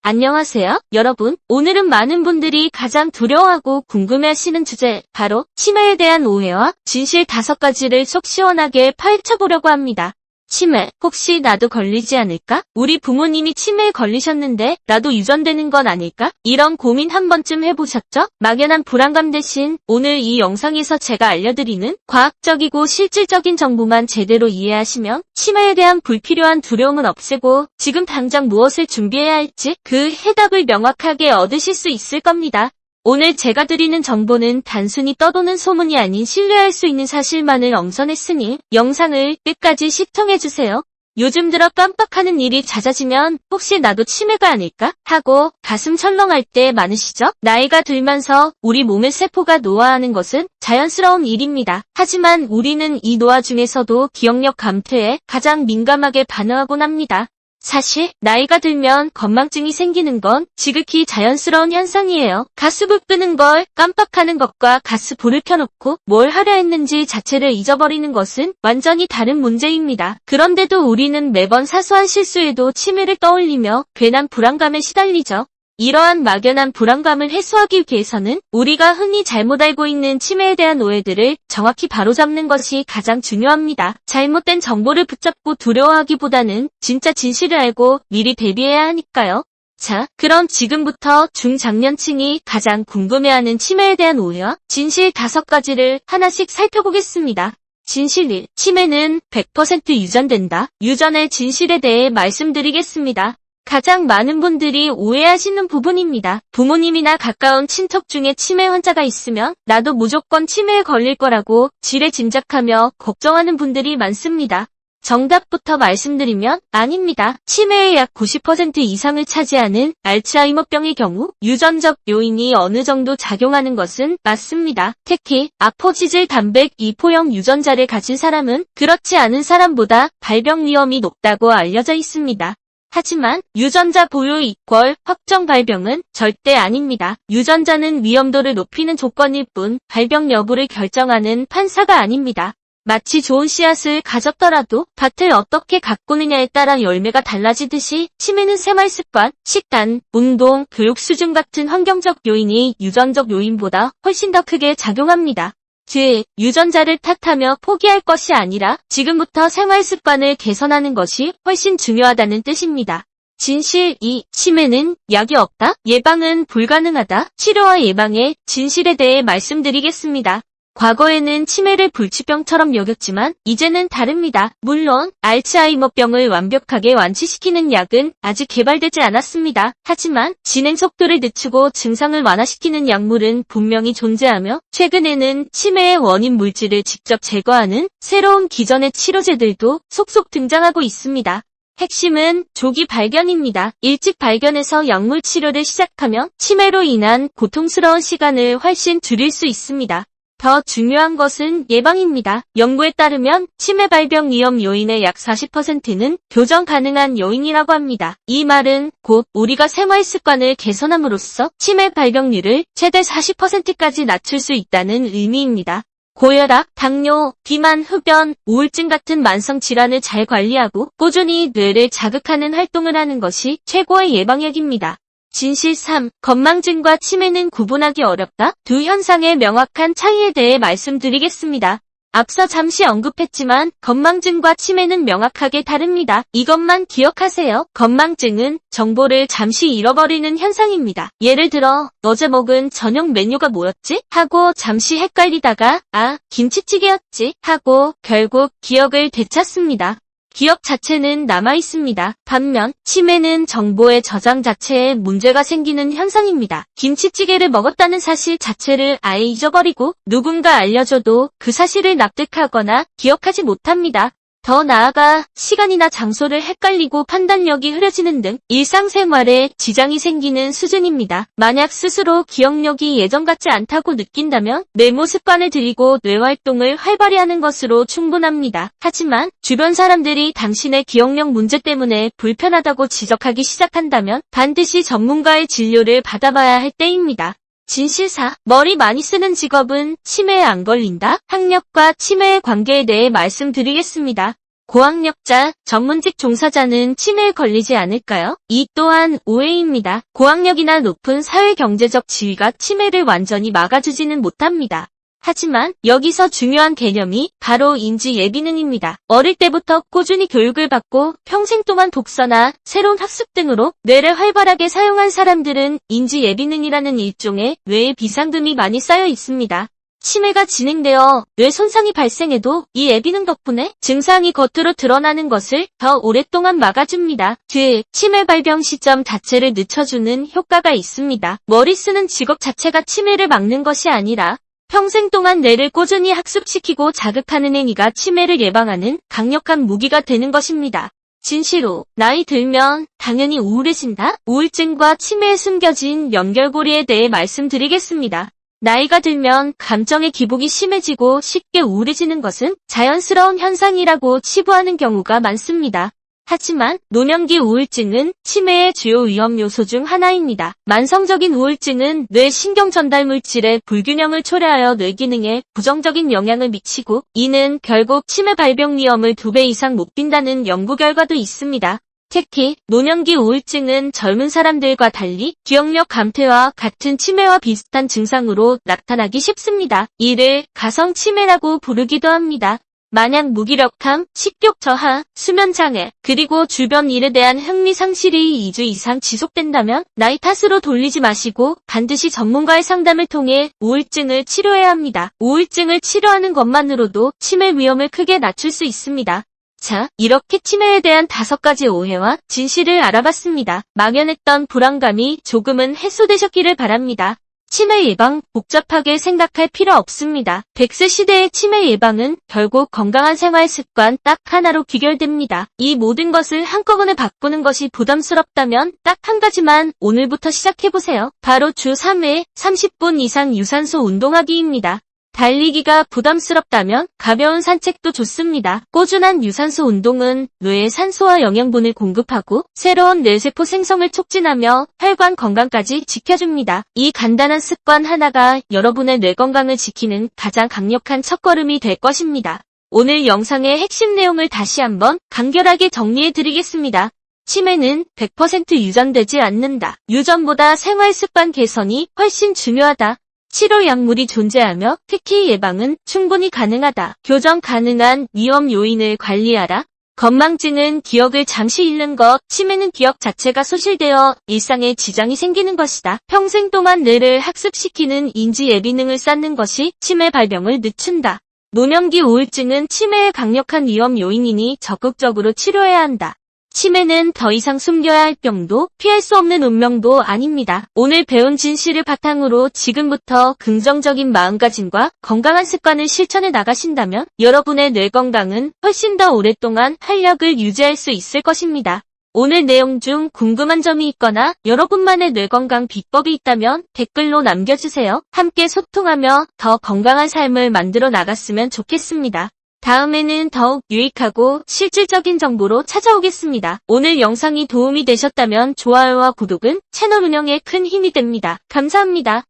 안녕하세요, 여러분. 오늘은 많은 분들이 가장 두려워하고 궁금해하시는 주제, 바로 치매에 대한 오해와 진실 5가지를 속 시원하게 파헤쳐보려고 합니다. 치매, 혹시 나도 걸리지 않을까? 우리 부모님이 치매에 걸리셨는데 나도 유전되는 건 아닐까? 이런 고민 한 번쯤 해보셨죠? 막연한 불안감 대신 오늘 이 영상에서 제가 알려드리는 과학적이고 실질적인 정보만 제대로 이해하시면 치매에 대한 불필요한 두려움은 없애고 지금 당장 무엇을 준비해야 할지 그 해답을 명확하게 얻으실 수 있을 겁니다. 오늘 제가 드리는 정보는 단순히 떠도는 소문이 아닌 신뢰할 수 있는 사실만을 엄선했으니 영상을 끝까지 시청해주세요. 요즘 들어 깜빡하는 일이 잦아지면 혹시 나도 치매가 아닐까? 하고 가슴 철렁할 때 많으시죠? 나이가 들면서 우리 몸의 세포가 노화하는 것은 자연스러운 일입니다. 하지만 우리는 이 노화 중에서도 기억력 감퇴에 가장 민감하게 반응하곤 합니다. 사실 나이가 들면 건망증이 생기는 건 지극히 자연스러운 현상이에요. 가스불 끄는 걸 깜빡하는 것과 가스불을 켜놓고 뭘 하려 했는지 자체를 잊어버리는 것은 완전히 다른 문제입니다. 그런데도 우리는 매번 사소한 실수에도 치매를 떠올리며 괜한 불안감에 시달리죠. 이러한 막연한 불안감을 해소하기 위해서는 우리가 흔히 잘못 알고 있는 치매에 대한 오해들을 정확히 바로잡는 것이 가장 중요합니다. 잘못된 정보를 붙잡고 두려워하기보다는 진짜 진실을 알고 미리 대비해야 하니까요. 자, 그럼 지금부터 중장년층이 가장 궁금해하는 치매에 대한 오해와 진실 5가지를 하나씩 살펴보겠습니다. 진실 1. 치매는 100% 유전된다. 유전의 진실에 대해 말씀드리겠습니다. 가장 많은 분들이 오해하시는 부분입니다. 부모님이나 가까운 친척 중에 치매 환자가 있으면 나도 무조건 치매에 걸릴 거라고 지레짐작하며 걱정하는 분들이 많습니다. 정답부터 말씀드리면 아닙니다. 치매의 약 90% 이상을 차지하는 알츠하이머병의 경우 유전적 요인이 어느 정도 작용하는 것은 맞습니다. 특히 아포지질 단백 2포형 유전자를 가진 사람은 그렇지 않은 사람보다 발병 위험이 높다고 알려져 있습니다. 하지만 유전자 보유 이퀄 확정 발병은 절대 아닙니다. 유전자는 위험도를 높이는 조건일 뿐 발병 여부를 결정하는 판사가 아닙니다. 마치 좋은 씨앗을 가졌더라도 밭을 어떻게 가꾸느냐에 따라 열매가 달라지듯이 치매는 생활습관, 식단, 운동, 교육 수준 같은 환경적 요인이 유전적 요인보다 훨씬 더 크게 작용합니다. 즉, 유전자를 탓하며 포기할 것이 아니라 지금부터 생활 습관을 개선하는 것이 훨씬 중요하다는 뜻입니다. 진실 2. 치매는 약이 없다. 예방은 불가능하다. 치료와 예방의 진실에 대해 말씀드리겠습니다. 과거에는 치매를 불치병처럼 여겼지만 이제는 다릅니다. 물론 알츠하이머병을 완벽하게 완치시키는 약은 아직 개발되지 않았습니다. 하지만 진행 속도를 늦추고 증상을 완화시키는 약물은 분명히 존재하며 최근에는 치매의 원인 물질을 직접 제거하는 새로운 기전의 치료제들도 속속 등장하고 있습니다. 핵심은 조기 발견입니다. 일찍 발견해서 약물 치료를 시작하면 치매로 인한 고통스러운 시간을 훨씬 줄일 수 있습니다. 더 중요한 것은 예방입니다. 연구에 따르면 치매 발병 위험 요인의 약 40%는 교정 가능한 요인이라고 합니다. 이 말은 곧 우리가 생활 습관을 개선함으로써 치매 발병률을 최대 40%까지 낮출 수 있다는 의미입니다. 고혈압, 당뇨, 비만, 흡연, 우울증 같은 만성 질환을 잘 관리하고 꾸준히 뇌를 자극하는 활동을 하는 것이 최고의 예방약입니다. 진실 3. 건망증과 치매는 구분하기 어렵다. 두 현상의 명확한 차이에 대해 말씀드리겠습니다. 앞서 잠시 언급했지만 건망증과 치매는 명확하게 다릅니다. 이것만 기억하세요. 건망증은 정보를 잠시 잃어버리는 현상입니다. 예를 들어 어제 먹은 저녁 메뉴가 뭐였지? 하고 잠시 헷갈리다가 김치찌개였지? 하고 결국 기억을 되찾습니다. 기억 자체는 남아있습니다. 반면 치매는 정보의 저장 자체에 문제가 생기는 현상입니다. 김치찌개를 먹었다는 사실 자체를 아예 잊어버리고 누군가 알려줘도 그 사실을 납득하거나 기억하지 못합니다. 더 나아가 시간이나 장소를 헷갈리고 판단력이 흐려지는 등 일상생활에 지장이 생기는 수준입니다. 만약 스스로 기억력이 예전 같지 않다고 느낀다면 메모 습관을 들이고 뇌활동을 활발히 하는 것으로 충분합니다. 하지만 주변 사람들이 당신의 기억력 문제 때문에 불편하다고 지적하기 시작한다면 반드시 전문가의 진료를 받아봐야 할 때입니다. 진실 4. 머리 많이 쓰는 직업은 치매에 안 걸린다? 학력과 치매의 관계에 대해 말씀드리겠습니다. 고학력자, 전문직 종사자는 치매에 걸리지 않을까요? 이 또한 오해입니다. 고학력이나 높은 사회경제적 지위가 치매를 완전히 막아주지는 못합니다. 하지만 여기서 중요한 개념이 바로 인지 예비능입니다. 어릴 때부터 꾸준히 교육을 받고 평생 동안 독서나 새로운 학습 등으로 뇌를 활발하게 사용한 사람들은 인지 예비능이라는 일종의 뇌의 비상금이 많이 쌓여 있습니다. 치매가 진행되어 뇌 손상이 발생해도 이 예비능 덕분에 증상이 겉으로 드러나는 것을 더 오랫동안 막아줍니다. 즉, 치매 발병 시점 자체를 늦춰주는 효과가 있습니다. 머리 쓰는 직업 자체가 치매를 막는 것이 아니라 평생 동안 뇌를 꾸준히 학습시키고 자극하는 행위가 치매를 예방하는 강력한 무기가 되는 것입니다. 진시로 나이 들면 당연히 우울해진다? 우울증과 치매에 숨겨진 연결고리에 대해 말씀드리겠습니다. 나이가 들면 감정의 기복이 심해지고 쉽게 우울해지는 것은 자연스러운 현상이라고 치부하는 경우가 많습니다. 하지만 노년기 우울증은 치매의 주요 위험 요소 중 하나입니다. 만성적인 우울증은 뇌 신경 전달 물질의 불균형을 초래하여 뇌 기능에 부정적인 영향을 미치고 이는 결국 치매 발병 위험을 2배 이상 높인다는 연구 결과도 있습니다. 특히 노년기 우울증은 젊은 사람들과 달리 기억력 감퇴와 같은 치매와 비슷한 증상으로 나타나기 쉽습니다. 이를 가성치매라고 부르기도 합니다. 만약 무기력함, 식욕 저하, 수면 장애, 그리고 주변 일에 대한 흥미 상실이 2주 이상 지속된다면 나이 탓으로 돌리지 마시고 반드시 전문가의 상담을 통해 우울증을 치료해야 합니다. 우울증을 치료하는 것만으로도 치매 위험을 크게 낮출 수 있습니다. 자, 이렇게 치매에 대한 5가지 오해와 진실을 알아봤습니다. 막연했던 불안감이 조금은 해소되셨기를 바랍니다. 치매 예방, 복잡하게 생각할 필요 없습니다. 100세 시대의 치매 예방은 결국 건강한 생활 습관 딱 하나로 귀결됩니다. 이 모든 것을 한꺼번에 바꾸는 것이 부담스럽다면 딱 한 가지만 오늘부터 시작해보세요. 바로 주 3회 30분 이상 유산소 운동하기입니다. 달리기가 부담스럽다면 가벼운 산책도 좋습니다. 꾸준한 유산소 운동은 뇌에 산소와 영양분을 공급하고 새로운 뇌세포 생성을 촉진하며 혈관 건강까지 지켜줍니다. 이 간단한 습관 하나가 여러분의 뇌 건강을 지키는 가장 강력한 첫걸음이 될 것입니다. 오늘 영상의 핵심 내용을 다시 한번 간결하게 정리해드리겠습니다. 치매는 100% 유전되지 않는다. 유전보다 생활 습관 개선이 훨씬 중요하다. 치료 약물이 존재하며 특히 예방은 충분히 가능하다. 교정 가능한 위험 요인을 관리하라. 건망증은 기억을 잠시 잃는 것, 치매는 기억 자체가 소실되어 일상에 지장이 생기는 것이다. 평생 동안 뇌를 학습시키는 인지 예비능을 쌓는 것이 치매 발병을 늦춘다. 노년기 우울증은 치매의 강력한 위험 요인이니 적극적으로 치료해야 한다. 치매는 더 이상 숨겨야 할 병도 피할 수 없는 운명도 아닙니다. 오늘 배운 진실을 바탕으로 지금부터 긍정적인 마음가짐과 건강한 습관을 실천해 나가신다면 여러분의 뇌 건강은 훨씬 더 오랫동안 활력을 유지할 수 있을 것입니다. 오늘 내용 중 궁금한 점이 있거나 여러분만의 뇌 건강 비법이 있다면 댓글로 남겨주세요. 함께 소통하며 더 건강한 삶을 만들어 나갔으면 좋겠습니다. 다음에는 더욱 유익하고 실질적인 정보로 찾아오겠습니다. 오늘 영상이 도움이 되셨다면 좋아요와 구독은 채널 운영에 큰 힘이 됩니다. 감사합니다.